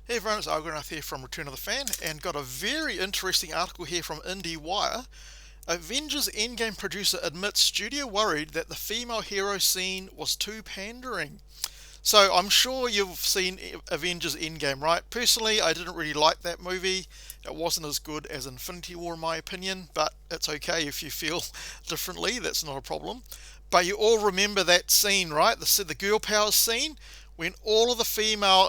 Hey everyone, it's Argonath here from Return of the Fan, and got a very interesting article here from IndieWire. Avengers Endgame producer admits studio worried that the female hero scene was too pandering. So I'm sure you've seen Avengers Endgame, right? Personally, I didn't really like that movie. It wasn't as good as Infinity War in my opinion, but it's okay if you feel differently, that's not a problem. But you all remember that scene, right? The girl power scene when all of the female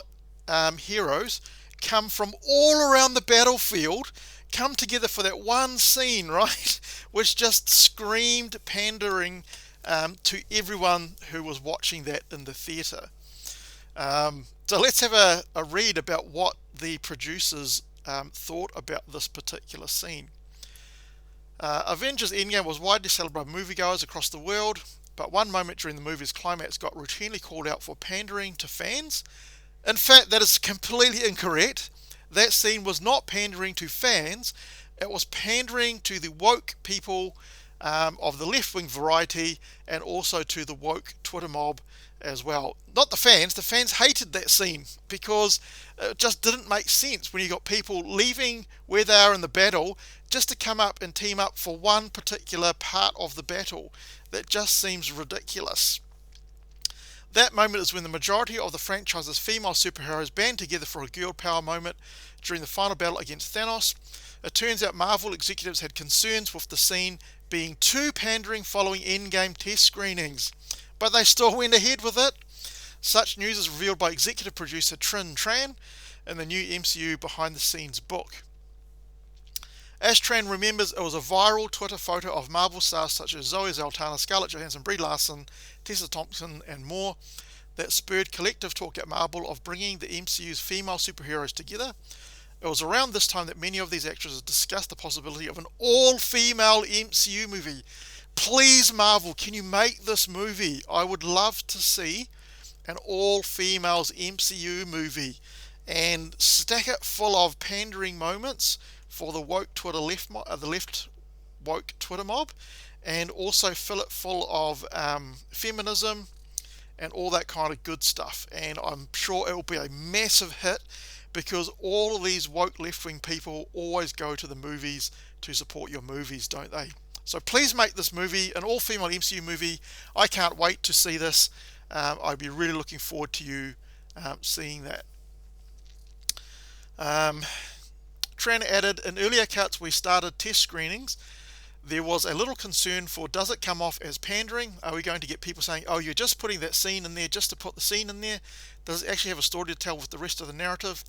heroes come from all around the battlefield, come together for that one scene, right? Which just screamed pandering to everyone who was watching that in the theatre. So let's have a read about what the producers thought about this particular scene. Avengers Endgame was widely celebrated by moviegoers across the world, but one moment during the movie's climax got routinely called out for pandering to fans. In fact, that is completely incorrect. That scene was not pandering to fans, it was pandering to the woke people of the left wing variety and also to the woke Twitter mob as well. Not the fans hated that scene because it just didn't make sense when you got people leaving where they are in the battle just to come up and team up for one particular part of the battle. That just seems ridiculous. That moment is when the majority of the franchise's female superheroes band together for a girl power moment during the final battle against Thanos. It turns out Marvel executives had concerns with the scene being too pandering following Endgame test screenings, but they still went ahead with it. Such news is revealed by executive producer Trin Tran in the new MCU behind the scenes book. As Tran remembers, it was a viral Twitter photo of Marvel stars such as Zoe Saldana, Scarlett Johansson, Brie Larson, Tessa Thompson, and more that spurred collective talk at Marvel of bringing the MCU's female superheroes together. It was around this time that many of these actresses discussed the possibility of an all-female MCU movie. Please, Marvel, can you make this movie? I would love to see an all-females MCU movie and stack it full of pandering moments for the woke Twitter the left woke Twitter mob, and also fill it full of feminism and all that kind of good stuff. And I'm sure it will be a massive hit because all of these woke left-wing people always go to the movies to support your movies, don't they? So please make this movie an all-female MCU movie. I can't wait to see this. I'd be really looking forward to you seeing that. Tran added, in earlier cuts we started test screenings. There was a little concern for, does it come off as pandering? Are we going to get people saying, oh, you're just putting that scene in there just to put the scene in there? Does it actually have a story to tell with the rest of the narrative?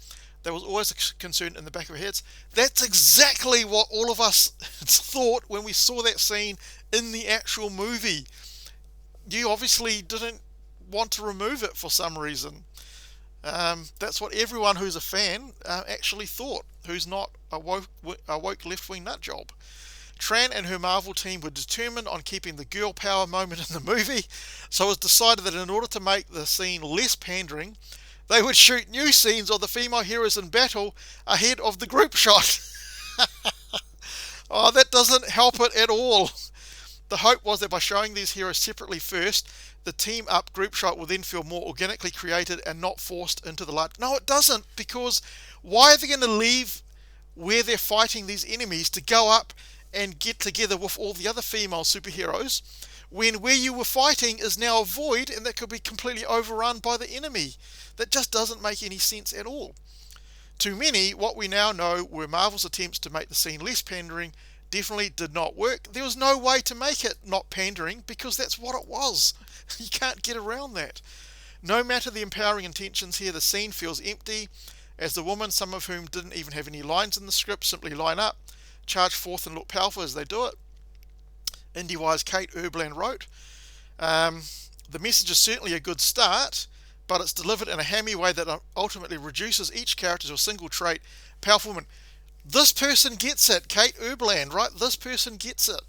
There was always a concern in the back of our heads. That's exactly what all of us thought when we saw that scene in the actual movie. You obviously didn't want to remove it for some reason. That's what everyone who's a fan actually thought, who's not a woke left-wing nutjob. Tran and her Marvel team were determined on keeping the girl power moment in the movie, so it was decided that in order to make the scene less pandering, they would shoot new scenes of the female heroes in battle ahead of the group shot. Oh, that doesn't help it at all. The hope was that by showing these heroes separately first, the team up group shot will then feel more organically created and not forced into the light. No, it doesn't, because why are they going to leave where they're fighting these enemies to go up and get together with all the other female superheroes when where you were fighting is now a void and that could be completely overrun by the enemy? That just doesn't make any sense at all. To many, what we now know were Marvel's attempts to make the scene less pandering definitely did not work. There was no way to make it not pandering because that's what it was. You can't get around that. No matter the empowering intentions here, the scene feels empty as the women, some of whom didn't even have any lines in the script, simply line up, charge forth and look powerful as they do it. IndieWire's Kate Erbland wrote, the message is certainly a good start, but it's delivered in a hammy way that ultimately reduces each character to a single trait, powerful woman. This person gets it, Kate Erbland, right? This person gets it,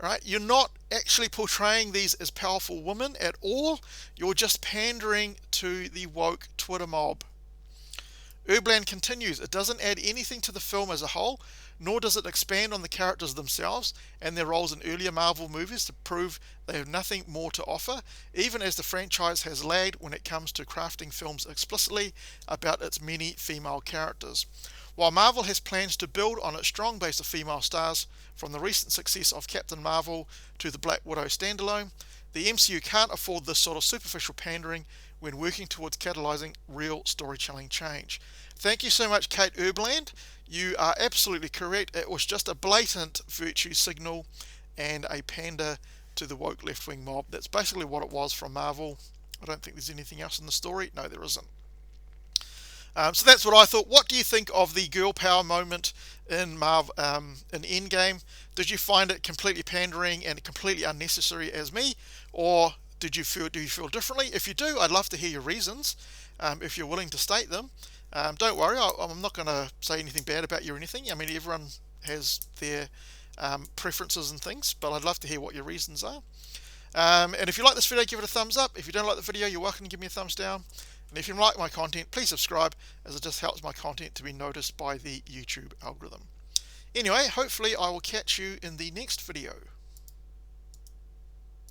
right? You're not actually portraying these as powerful women at all. You're just pandering to the woke Twitter mob. Urbland continues, it doesn't add anything to the film as a whole, nor does it expand on the characters themselves and their roles in earlier Marvel movies to prove they have nothing more to offer, even as the franchise has lagged when it comes to crafting films explicitly about its many female characters. While Marvel has plans to build on its strong base of female stars, from the recent success of Captain Marvel to the Black Widow standalone, the MCU can't afford this sort of superficial pandering when working towards catalyzing real storytelling change. Thank you so much, Kate Urbland. You are absolutely correct. It was just a blatant virtue signal and a pander to the woke left-wing mob. That's basically what it was from Marvel. I don't think there's anything else in the story. No, there isn't. So that's what I thought. What do you think of the girl power moment in in Endgame? Did you find it completely pandering and completely unnecessary as me, or do you feel differently? If you do, I'd love to hear your reasons. If you're willing to state them, don't worry. I'm not going to say anything bad about you or anything. I mean, everyone has their preferences and things, but I'd love to hear what your reasons are. And if you like this video, give it a thumbs up. If you don't like the video, you're welcome to give me a thumbs down. And if you like my content, please subscribe, as it just helps my content to be noticed by the YouTube algorithm. Anyway, hopefully I will catch you in the next video.